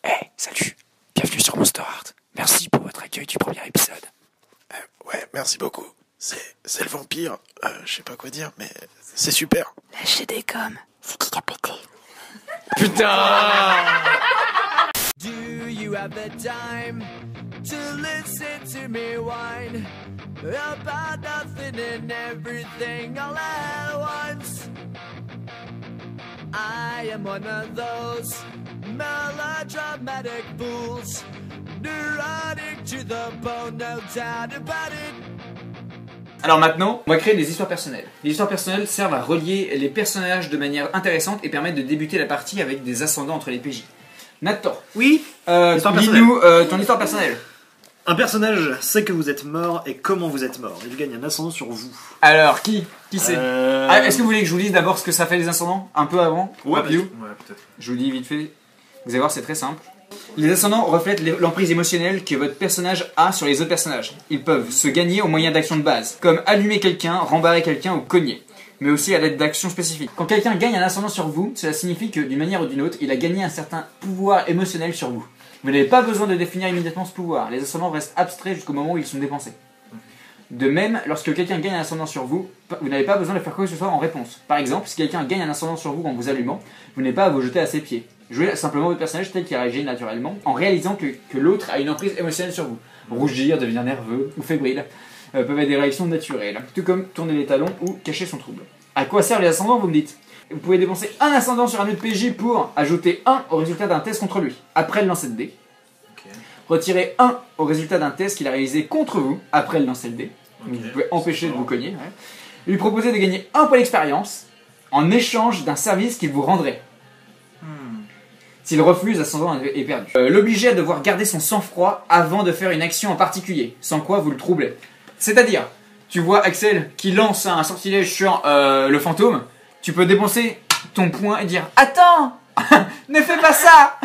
Hey, salut, bienvenue sur Monster Heart. Merci pour votre accueil du premier épisode. Ouais, merci beaucoup. C'est le vampire. Je sais pas quoi dire, mais c'est super. Lâchez des coms. C'est qui a pété? Putain! Do you have the time to listen to me whine about nothing and everything all at once? I am one of those melodramatic fools, neurotic to the bone, no doubt about it. Alors maintenant, on va créer des histoires personnelles. Les histoires personnelles servent à relier les personnages de manière intéressante et permettent de débuter la partie avec des ascendants entre les PJ. Nathan, Oui. dis-nous ton histoire personnelle. Un personnage sait que vous êtes mort et comment vous êtes mort. Il gagne un ascendant sur vous. Alors, qui c'est Est-ce que vous voulez que je vous dise d'abord ce que ça fait les ascendants? Un peu avant? Ouais, Rapido. ouais, peut-être. Je vous dis vite fait. Vous allez voir, c'est très simple. Les ascendants reflètent l'emprise émotionnelle que votre personnage a sur les autres personnages. Ils peuvent se gagner au moyen d'actions de base, comme allumer quelqu'un, rembarrer quelqu'un ou cogner, mais aussi à l'aide d'actions spécifiques. Quand quelqu'un gagne un ascendant sur vous, cela signifie que d'une manière ou d'une autre, il a gagné un certain pouvoir émotionnel sur vous. Vous n'avez pas besoin de définir immédiatement ce pouvoir, les ascendants restent abstraits jusqu'au moment où ils sont dépensés. De même, lorsque quelqu'un gagne un ascendant sur vous, vous n'avez pas besoin de faire quoi que ce soit en réponse. Par exemple, si quelqu'un gagne un ascendant sur vous en vous allumant, vous n'avez pas à vous jeter à ses pieds. Jouez simplement votre personnage tel qu'il réagit naturellement, en réalisant que l'autre a une emprise émotionnelle sur vous. Rougir, devenir nerveux ou fébrile peuvent être des réactions naturelles, tout comme tourner les talons ou cacher son trouble. À quoi servent les ascendants, vous me dites? Vous pouvez dépenser un ascendant sur un autre PJ pour ajouter 1 au résultat d'un test contre lui, après le lancer de dés. Retirer 1 au résultat d'un test qu'il a réalisé contre vous, après le lancer de dés. Donc vous pouvez empêcher de vous cogner. Ouais. Lui proposer de gagner 1 point d'expérience en échange d'un service qu'il vous rendrait. S'il refuse, l'ascendant est perdu. L'obliger à devoir garder son sang-froid avant de faire une action en particulier, sans quoi vous le troublez. C'est-à-dire, tu vois Axel qui lance un sortilège sur le fantôme, tu peux dépenser ton point et dire « Attends, ne fais pas ça !»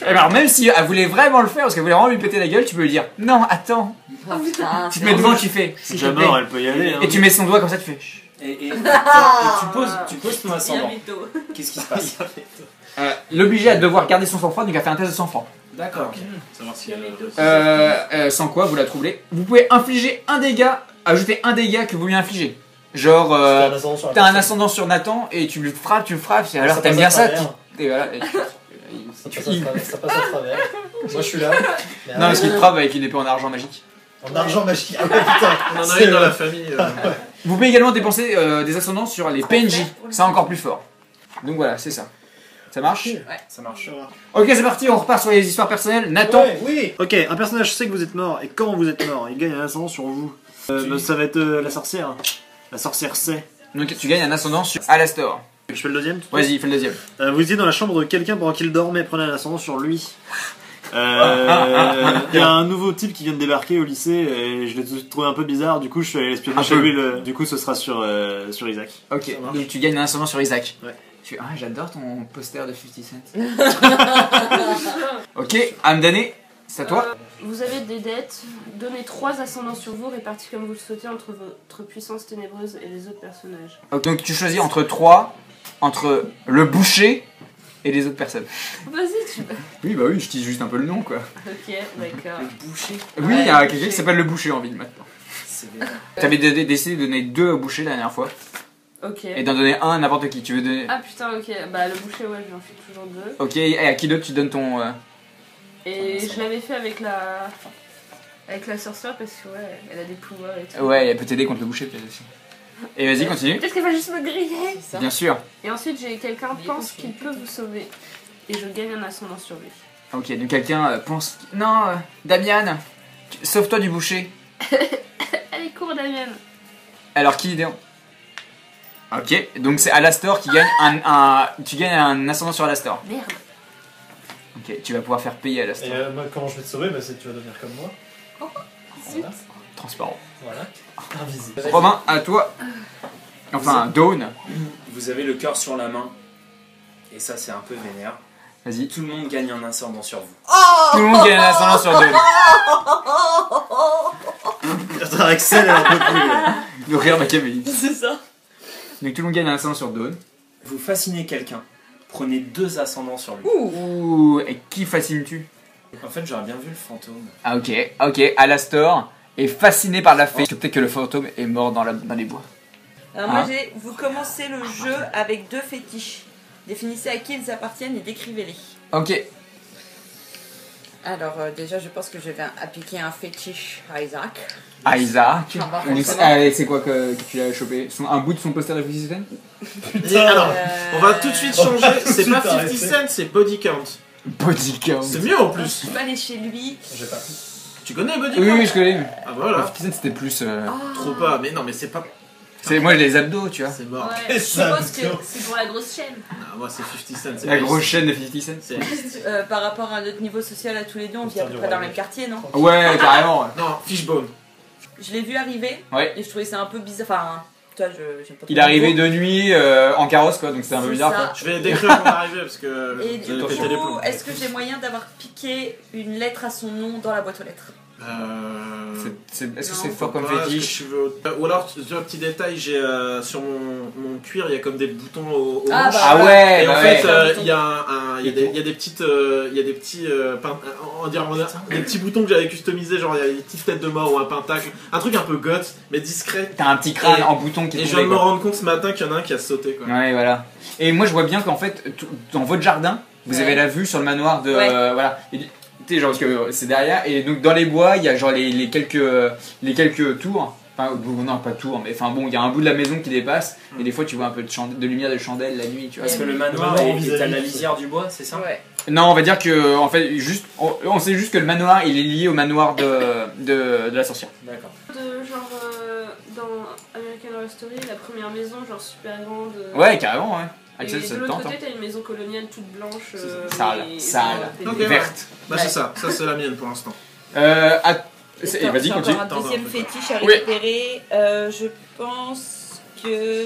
Alors même si elle voulait vraiment le faire, parce qu'elle voulait vraiment lui péter la gueule, tu peux lui dire « Non, attends !» Oh putain, Tu te mets devant, tu fais Si jamais mort, elle peut y aller. Hein. et tu mets son doigt comme ça, tu fais chut. Et tu poses ton ascendant. Qu'est-ce qui se passe? L'obliger à devoir garder son sang-froid, donc à faire un test de sang-froid. D'accord. Savoir si Sans quoi vous la troublez. Vous pouvez infliger un dégât, ajouter un dégât que vous lui infligez. Genre, t'as un ascendant sur Nathan et tu le frappes, et alors t'aimes bien ça, et voilà. Ça passe à travers. Moi je suis là. Non, parce qu'il te frappe avec une épée en argent magique. En argent magique. Ah ouais, putain. On en a une dans la famille. Vous pouvez également dépenser des ascendants sur les PNJ, ça encore plus fort. Donc voilà, c'est ça. Ça marche? Ça marche. Ok, c'est parti, on repart sur les histoires personnelles. Nathan, Oui. Ok, un personnage sait que vous êtes mort et comment vous êtes mort. Il gagne un ascendant sur vous. Ça va être la sorcière. La sorcière sait. donc tu gagnes un ascendant sur Alastor. Je fais le deuxième. Vas-y, fais le deuxième. Vous étiez dans la chambre de quelqu'un pendant qu'il dormait, prenez un ascendant sur lui. Il y a un nouveau type qui vient de débarquer au lycée et je l'ai trouvé un peu bizarre, du coup je suis allé espionner chez lui, du coup ce sera sur Isaac. Ok, donc tu gagnes un ascendant sur Isaac. Ouais. Ah, j'adore ton poster de 50 Cent. Ok, Amdane, c'est à toi. Vous avez des dettes, donnez 3 ascendants sur vous répartis comme vous le souhaitez entre votre puissance ténébreuse et les autres personnages. Ok, donc tu choisis entre le boucher et les autres personnes. Vas-y, tu peux. Oui, bah oui, je dis juste un peu le nom quoi. Ok, d'accord. Boucher. Oui, il y a quelqu'un qui s'appelle le boucher en ville maintenant. C'est bien. T'avais décidé de donner 2 au boucher la dernière fois Ok. et d'en donner un à n'importe qui. Tu veux donner. Ah putain, ok. Bah le boucher, ouais, j'en fais toujours 2. Ok, et à qui d'autre tu donnes ton. Et je l'avais fait avec la sorcière parce que ouais, elle a des pouvoirs et tout. Ouais, elle peut t'aider contre le boucher peut-être aussi. Et vas-y, continue. Peut-être qu'elle va juste me griller. Bien sûr. Et ensuite, j'ai quelqu'un pense qu'il peut vous sauver. Et je gagne un ascendant sur lui. Ok, donc quelqu'un pense. Non, Damian, sauve-toi du boucher. Allez, cours, Damien. Alors qui est. Ok, donc c'est Alastor qui gagne tu gagnes un ascendant sur Alastor. Merde. Ok, tu vas pouvoir faire payer Alastor. Et moi, comment je vais te sauver? Bah, c'est tu vas devenir comme moi. Voilà. Transparent. Voilà. Invisible. Romain, à toi. Enfin, Dawn. Vous avez le cœur sur la main. Et ça, c'est un peu vénère. Vas-y. Tout le monde gagne un ascendant sur vous. Tout le monde gagne un ascendant sur Dawn. Putain, Axel, elle a un peu plus. Le rire machiavélique. C'est ça. Donc tout le monde gagne un ascendant sur Dawn. Vous fascinez quelqu'un Prenez 2 ascendants sur lui. Ouh, et qui fascines-tu? En fait, j'aurais bien vu le fantôme. Ah ok, Alastor est fasciné par la fée. Peut-être que le fantôme est mort dans les bois. Alors moi vous commencez le jeu avec 2 fétiches. Définissez à qui ils appartiennent et décrivez-les. Ok. Alors déjà je pense que je vais appliquer un fétiche à Isaac. Isaac. Ah, bah, C'est quoi que tu l'as chopé? Un bout de son poster de 50 Cent? Et alors, on va tout de suite changer. C'est pas 50 Cent, c'est Body Count. Body Count. C'est mieux en plus. Je vais aller chez lui. J'ai pas. Tu connais Body Count? Oui, je connais. Ah voilà. 50 Cent c'était plus. Trop pas. Mais non, mais c'est pas. C'est moi les abdos, tu vois. C'est mort. Ouais, je suppose que c'est pour la grosse chaîne. Non, moi c'est 50 Cent. c'est La pas- grosse chaîne de 50 Cent. C'est- Par rapport à notre niveau social à tous les deux, on vit à peu près dans le même quartier, non? Ouais, carrément. Non, Fishbone. Je l'ai vu arriver Ouais. et je trouvais ça un peu bizarre. Enfin, toi, j'aime pas trop Il est arrivé le mot. de nuit en carrosse quoi, donc c'était un peu C'est bizarre ça. quoi. Je vais décrire mon arrivée parce que Et vous du allez péter les coup, plombs. est-ce que j'ai moyen d'avoir piqué une lettre à son nom dans la boîte aux lettres? Est-ce que Non, c'est fort comme Pas, est-ce que fétiche? tu veux- Ou alors, tu vois, petit détail, j'ai sur mon cuir, il y a comme des boutons au Ah, manches. bah, Ah ouais, Et en bah fait, ouais. il y a des petites, il y a des petits, on dirait des petits boutons que j'avais customisés, genre il y a des petites têtes de mort ou un pentacle, un truc un peu goth, mais discret. T'as un petit crâne Et- en bouton qui Et est je viens de tombé me quoi. rendre compte ce matin qu'il y en a un qui a sauté quoi. Ouais, voilà. Et moi je vois bien qu'en fait, dans votre jardin, vous Ouais. avez la vue sur le manoir de. Ouais. Voilà. Et, tu sais, genre, parce que c'est derrière, et donc dans les bois, il y a genre les quelques tours. Enfin, non, pas tours, mais enfin bon, il y a un bout de la maison qui dépasse, et des fois tu vois un peu de lumière de chandelle la nuit, tu vois. Parce que le manoir est à la lisière du bois, c'est ça? Ouais. Non, on va dire que, en fait, juste, on sait juste que le manoir il est lié au manoir de la sorcière. D'accord. De genre dans American Horror Story, la première maison, genre super grande. Ouais, carrément, ouais. Et Axel, ça de te l'autre tente, côté, t'as une maison coloniale toute blanche. Sale, et- sale, et- Ok, verte. Bah c'est ça c'est la mienne pour l'instant. Vas-y, J'ai continue. encore un deuxième fétiche à Oui. récupérer. Je pense que...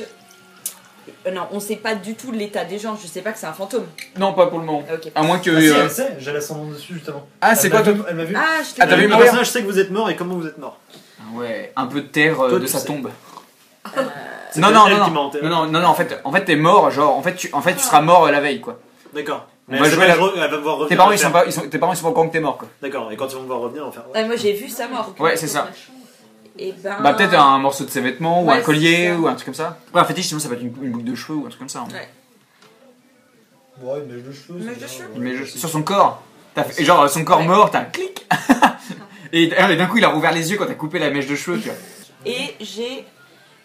non, on sait pas du tout l'état des gens. Je sais pas que c'est un fantôme. Non, pas pour le moment. Ok. À moins que. Ah, si, elle sait, j'ai l'ascendant dessus justement. Ah, c'est Elle quoi m'a toi? vu- Elle m'a vu. Ah, je t'ai Ah, t'as vu Le mourir? personnage sait que vous êtes mort et comment vous êtes mort. Ah ouais, un peu de terre Toi, de tu sa sais. tombe. C'est Non, elle non, qui non, m'a enterré. non, en fait t'es mort, genre, en fait tu seras mort la veille, quoi. D'accord. On Mais va elle jouer elle la- va me voir revenir. Tes parents, elle va faire- tes parents, ils sont pas au courant que t'es mort, quoi. D'accord, et quand ils vont me voir revenir, on va faire. Ah, moi j'ai vu sa mort. Ouais, c'est ça. Et ben... Bah, peut-être un morceau de ses vêtements, ou Ouais, un collier, c'est ça. ou un truc comme ça. Ouais, un fétiche, sinon ça peut être une boucle de cheveux, ou un truc comme ça. hein. Ouais. Ouais, une mèche de cheveux. Une mèche de cheveux. Mais sur son corps, et genre, son corps mort, t'as un clic. Et d'un coup, il a rouvert les yeux quand t'as coupé la mèche de cheveux, tu vois. Et j'ai...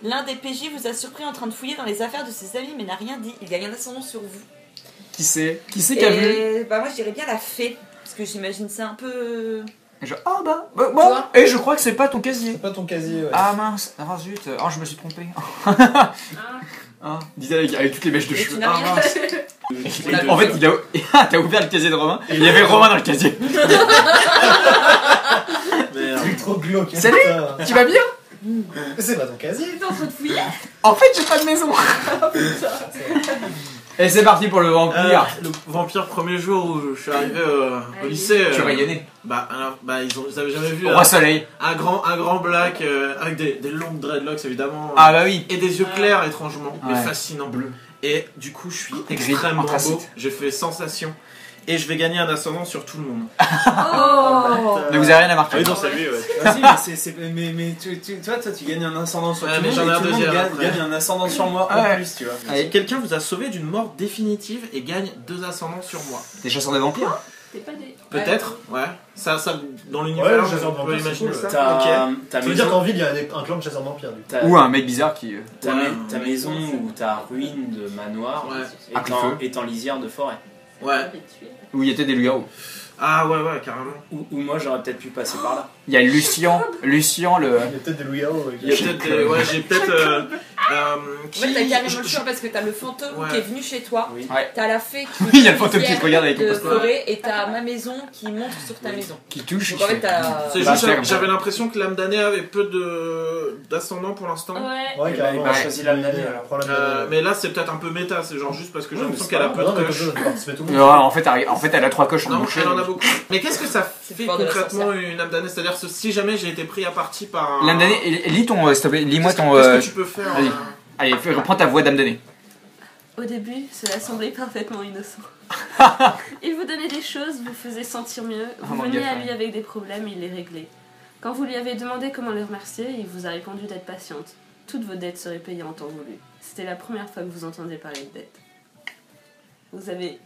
L'un des PJ vous a surpris en train de fouiller dans les affaires de ses amis mais n'a rien dit. Il gagne un ascendant sur vous. Qui c'est qui a vu? Et bah moi je dirais bien la fée. Parce que j'imagine ça un peu... Et genre, ah bah, bon, vois et je crois que c'est pas ton casier. C'est pas ton casier, ouais. Ah mince, ah zut, oh je me suis trompé. Ah, disait avec toutes les mèches de Et tu cheveux. n'as Ah, rien mince. fait. En fait, t'as ouvert le casier de Romain, et il y avait Romain dans le casier. C'est trop glauque. Salut, tu vas bien? Mais c'est pas ton casier. T'es en train de fouiller? En fait, j'ai pas de maison. Et c'est parti pour le vampire. Le vampire, premier jour où je suis arrivé au lycée. Tu rayonnais. Bah ils avaient jamais vu Roi Soleil. un grand black avec des longues dreadlocks évidemment. Ah bah oui. Et des yeux clairs étrangement, mais Ouais. fascinants. Bleu. Et du coup, je suis Gris, extrêmement anthracite. beau. J'ai fait sensation. Et je vais gagner un ascendant sur tout le monde. Oh! Mais vous avez rien à marquer. Ah oui, non, c'est lui, ouais. Vas-y, mais toi, tu gagnes un ascendant sur Ouais, tout mais le j'en monde ai et un tout le monde deuxième gagne, après. gagne un ascendant sur moi Ouais. en plus, tu vois. Allez. Quelqu'un vous a sauvé d'une mort définitive et gagne 2 ascendants sur moi. Des chasseurs de vampires. T'es pas des. Peut-être, ouais. Ça, dans Ouais, l'univers, le chasseur de on peut vampires, c'est imaginer cool, ça. ouais. Ok. Ça veut dire qu'en ville, il y a un clan de chasseurs de vampires, du coup. Ou un mec bizarre qui. Ta Ouais. maison ou ta ruine de manoir Ouais. est en lisière de forêt. Ouais. Où il y était des loups-garous. Ah ouais, carrément. Ou moi j'aurais peut-être pu passer par là. Il y a Lucien le. Il y a peut-être des loups-garous. Il y a peut-être des... Ouais, j'ai peut-être... En fait, t'as carrément le choix parce que t'as le fantôme Ouais. qui est venu chez toi, Oui. Ouais. t'as la fée qui Oui, il y a le fantôme qui te regarde avec de ton poster. forêt et t'as ma maison qui montre sur ta maison. Qui touche. Donc en fait, t'as... C'est Bah, juste, c'est comme ça. j'avais l'impression que l'âme d'année avait peu d'ascendant pour l'instant. Ouais. Ouais, carrément. bah, choisis l'âme d'année, alors. Prends l'âme d'année. Mais là, c'est peut-être un peu méta, c'est genre juste parce que j'ai Ouais, l'impression mais qu'elle a c'est peu pas de grave, coches. non, mais comme ça, participer tout le Non, monde. en fait, elle a 3 coches en Non, boucher. elle en a beaucoup. Mais qu'est-ce que ça fait fort de la concrètement une âme d'année? C'est-à-dire que si jamais j'ai été pris à partie par un... L'âme d'année, lis ton. S'il te plaît, lis-moi ton. Qu'est-ce que tu peux faire Allez, allez, prends ta voix d'âme d'année. Au début, cela semblait parfaitement innocent. Il vous donnait des choses, vous faisait sentir mieux, vous veniez à lui avec des problèmes, il les réglait. Quand vous lui avez demandé comment le remercier, il vous a répondu d'être patiente. Toutes vos dettes seraient payées en temps voulu. C'était la première fois que vous entendiez parler de dettes. Vous avez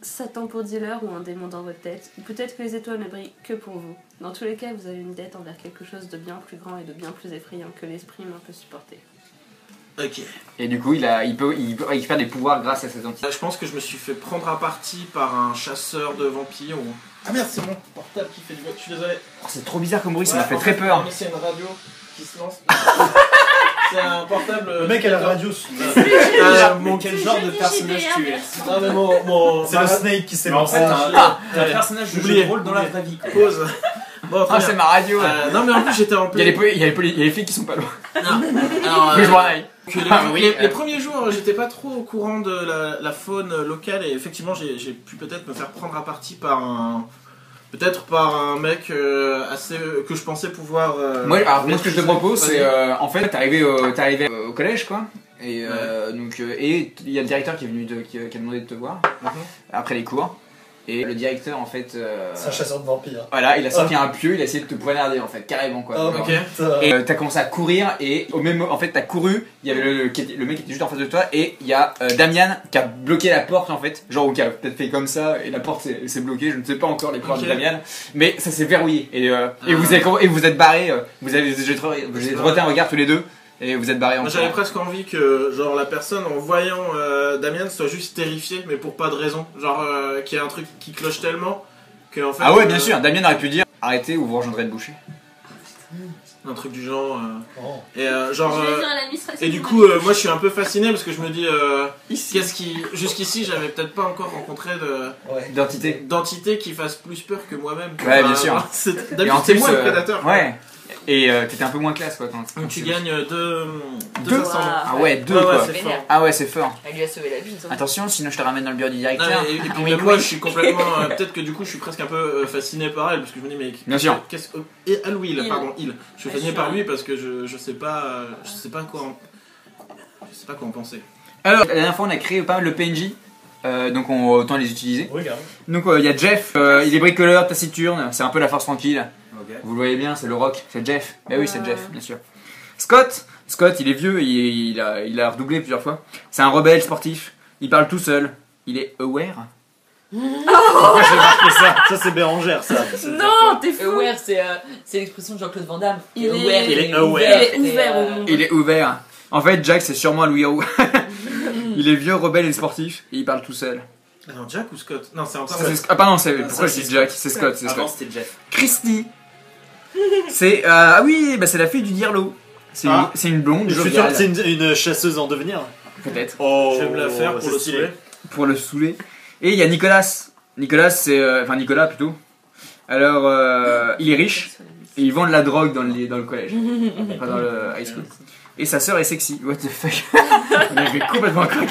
Satan pour dealer ou un démon dans votre tête, ou peut-être que les étoiles ne brillent que pour vous. Dans tous les cas, vous avez une dette envers quelque chose de bien plus grand et de bien plus effrayant que l'esprit humain peut supporter. Ok. Et du coup, il peut récupérer des pouvoirs grâce à cette entité. Je pense que je me suis fait prendre à partie par un chasseur de vampires ou... Ah merde, c'est mon portable qui fait du bruit, je suis désolé. Oh, c'est trop bizarre comme bruit, ça Ouais, m'a fait en très peur. mais c'est une radio qui se lance. C'est un portable... Le mec à la radio. Mon Quel genre de personnage tu es? Non mais mon... C'est le Snake qui s'est Mais en fait, lancé. t'es un personnage de jeu de rôle dans la vraie vie. quoi. Pause. Bon, très Ah, bien. c'est ma radio. Non mais en plus j'étais en Il y a plein... les flics qui sont pas loin. Non. Alors, Faut que je m'en aille. que les premiers jours, j'étais pas trop au courant de la faune locale et effectivement j'ai pu peut-être me faire prendre à partie par un... Peut-être par un mec assez que je pensais pouvoir... Moi, ce que je te propose, Vas-y. c'est en fait, t'es arrivé au collège, quoi. Et donc, et il y a le directeur qui est venu qui a demandé de te voir après les cours. Et le directeur, en fait, C'est un chasseur de vampires. voilà, il a sorti un pieu, il a essayé de te poignarder, en fait, carrément, quoi. Oh, Genre. Ok. Et t'as commencé à courir et au même en fait t'as couru, il y avait le mec qui était juste en face de toi et il y a Damian qui a bloqué la porte en fait, genre ou qui a peut-être fait comme ça et la porte s'est bloquée, je ne sais pas encore les pouvoirs de Damian, mais ça s'est verrouillé et vous êtes barrés, vous avez jeté un regard tous les deux et vous êtes barrés en Moi j'avais presque envie que genre la personne en voyant Damien soit juste terrifiée mais pour pas de raison. Genre qu'il y a un truc qui cloche tellement que en fait... Ah ouais bien sûr, Damian aurait pu dire arrêtez ou vous rejoindrez le boucher. Un truc du genre... Oh. Et genre... Je vais dire à l'administration. Et du coup, moi je suis un peu fasciné parce que je me dis, qu'est-ce qui. Jusqu'ici, j'avais peut-être pas encore rencontré d'entité qui fasse plus peur que moi-même. Ouais, bien sûr. D'habitude, c'est moi le prédateur. Ouais. Et t'étais un peu moins classe quoi quand Tu gagnes deux Deux ascendants. Ah ouais, deux Ouais, quoi. c'est fort. Ah ouais, c'est fort. Elle lui a sauvé la vie. hein. Attention, sinon je te ramène dans le bureau du Non, directeur. et puis Oui, même moi oui. je suis complètement. Peut-être que du coup je suis presque un peu fasciné par elle parce que je me dis, mais. Bien sûr. Et à Louis, Il. pardon, il. Je suis fasciné par lui parce que je sais pas. Je sais pas quoi en penser. Alors, la dernière fois on a créé pas mal de PNJ. Donc autant les utiliser. Oui, grave. Donc il y a Jeff, il est bricoleur, taciturne, c'est un peu la force tranquille. Ok. Vous le voyez bien, c'est le rock, c'est Jeff. Bah oui, c'est Jeff, bien sûr. Scott, il est vieux, il a redoublé plusieurs fois. C'est un rebelle sportif, il parle tout seul, il est aware. Pourquoi j'ai marqué ça? Ça, c'est Bérangère, ça. Non, t'es fou. Aware, c'est l'expression de Jean-Claude Van Damme. Il est Aware, aware. Il est ouvert au monde. Il est ouvert. En fait, Jack, c'est sûrement un loup-garou. Il est vieux, rebelle et sportif, et il parle tout seul. Alors Jack ou Scott? Non, c'est un Ah pardon, pourquoi je dis Jack? C'est Scott, c'est Avant Scott. c'était Jeff. Christy. C'est ah oui, bah c'est la fille du Dirlo. C'est une blonde, Je suis sûr joviale. que c'est une chasseuse en devenir. Peut-être. Oh, Je vais me la faire pour c'est le stylé. saouler. Pour le saouler. Et il y a Nicolas. Nicolas, c'est enfin Nicolas plutôt. Alors il est riche et il vend de la drogue dans le collège, enfin dans le high school. Et sa sœur est sexy. What the fuck? Il avait complètement coq.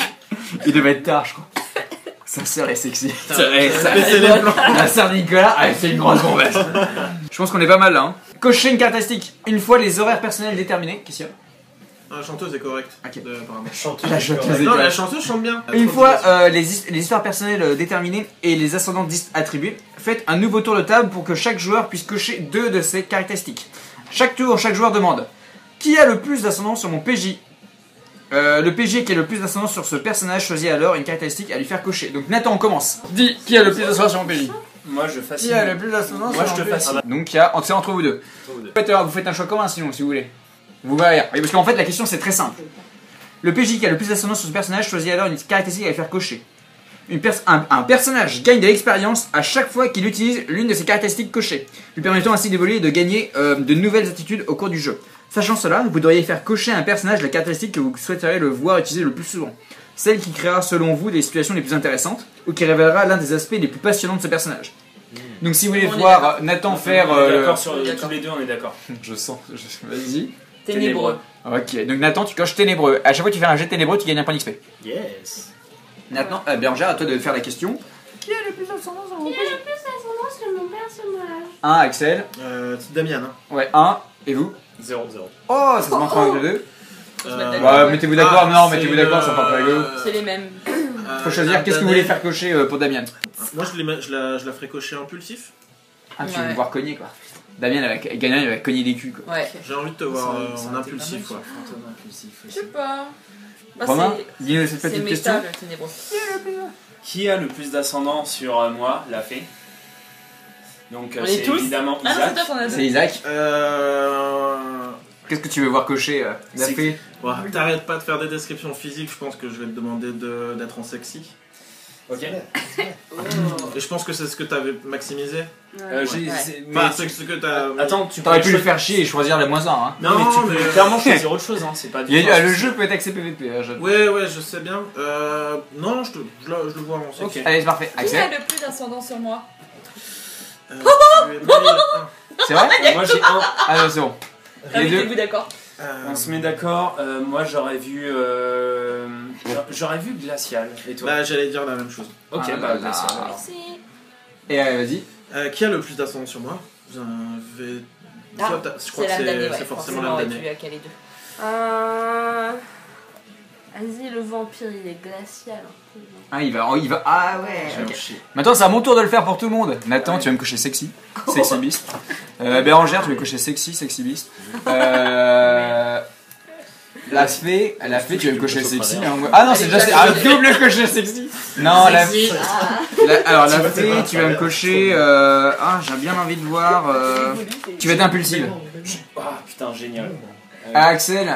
Il devait être tard, je crois. Sa sœur est sexy. La sœur de Nicolas, c'est une grosse bombasse. Je pense qu'on est pas mal là. Hein. Cocher une caractéristique. Une fois les horaires personnels déterminés. Qu'est-ce qu'il y a? La chanteuse est correcte. Ok. Apparemment. La chanteuse est Non, la correcte. chanteuse chante bien. Une fois les histoires personnelles déterminées et les ascendants attribués, faites un nouveau tour de table pour que chaque joueur puisse cocher 2 de ces caractéristiques. Chaque tour, chaque joueur demande qui a le plus d'ascendants sur mon PJ. Le PJ qui a le plus d'ascendants sur ce personnage choisit alors une caractéristique à lui faire cocher. Donc Nathan, on commence. Dis qui a le plus d'ascendants sur mon PJ. Moi je fascine. Qui a le plus d'ascendants Moi sur je mon te PJ. fascine. Donc il y a entre vous deux. Vous faites un choix commun sinon si vous voulez. Vous verrez. Oui, parce qu'en fait la question c'est très simple. Le PJ qui a le plus d'ascendants sur ce personnage choisit alors une caractéristique à lui faire cocher. Un personnage gagne de l'expérience à chaque fois qu'il utilise l'une de ses caractéristiques cochées, lui permettant ainsi d'évoluer et de gagner de nouvelles attitudes au cours du jeu. Sachant cela, vous devriez faire cocher à un personnage la caractéristique que vous souhaiteriez le voir utiliser le plus souvent. Celle qui créera selon vous des situations les plus intéressantes, ou qui révélera l'un des aspects les plus passionnants de ce personnage. Donc si vous voulez voir Nathan faire... On est d'accord sur tous les deux, on est d'accord. Je sens... Vas-y. Ténébreux. Ok, donc Nathan, tu coches ténébreux. À chaque fois que tu fais un jet ténébreux, tu gagnes un point d'XP. Yes. Maintenant, Bérangère, à toi de faire la question. Qui a le plus d'ascendance sur mon personnage? 1, Axel. Damien, hein. Ouais, 1. Et vous? 0-0. Oh, ça se manque entre les deux. se mettre d'accord. Bah, mettez-vous d'accord, non, mettez-vous d'accord, ça part pas rigolo. C'est les mêmes. Faut choisir, qu'est-ce que vous voulez faire cocher pour Damien? Moi, je la ferai cocher impulsif. Ah, tu veux me voir cogner, quoi. Damien, il va cogner des culs, quoi. Ouais. J'ai envie de te voir en impulsif, quoi. Je sais pas. Bah, Romain, dis-nous cette c'est petite méta, question. le ténébreux. Qui a le plus d'ascendant sur moi, la fée? Donc On c'est est tous évidemment Ah non, Isaac. c'est toi qu'on a C'est deux. Isaac. Euh... Qu'est-ce que tu veux voir cocher, la C'est- fée? Ouais, t'arrêtes pas de faire des descriptions physiques, je pense que je vais te demander d'être en sexy. Ok. Et je pense que c'est ce que t'avais maximisé. Mais Enfin, c'est ce que t'as... attends, tu T'aurais peux pu le faire chier et choisir la moins 1, hein. Non, mais tu peux clairement choisir autre chose, hein. C'est pas du tout. Le jeu peut être axé PVP, hein, Ouais, je sais bien. Non, je le vois en sexy. Ok. Allez, c'est parfait. Qui a Axel, le plus d'ascendant sur moi? Tu es marié. c'est vrai? Moi j'ai un. Ah non, c'est bon. Ah, Les deux. mettez-vous d'accord. On se met d'accord. Moi j'aurais vu. J'aurais vu Glacial. Et toi? Bah, j'allais dire la même chose. Ok, Ah, bah là, là. Glacial alors. Merci. Et vas-y. Qui a le plus d'ascendant sur moi? Je crois C'est que l'âme d'année, ouais. c'est forcément Forcément, l'âme tu d'année. as calé deux. Vas-y, le vampire, il est glacial. Ah, il va. Ah ouais. J'ai ok. un chier. Maintenant, c'est à mon tour de le faire pour tout le monde. Nathan, tu vas me cocher sexy. Sexy beast. Bérangère, tu vas me cocher sexy beast. La fée, tu vas me cocher sexy. Hein. Ah non, c'est déjà un double cocher sexy. Non, alors la fée, tu vas me cocher. Ah, j'ai bien envie de voir. Tu vas être impulsive. Ah putain, génial. Axel,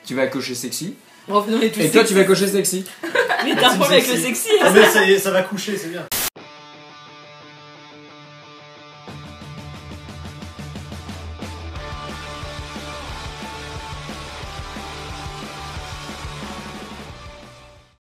tu vas cocher sexy. On est tous Et toi, tu vas cocher sexy. Mais t'as un problème avec le sexy. Ah, mais ça va coucher, c'est bien.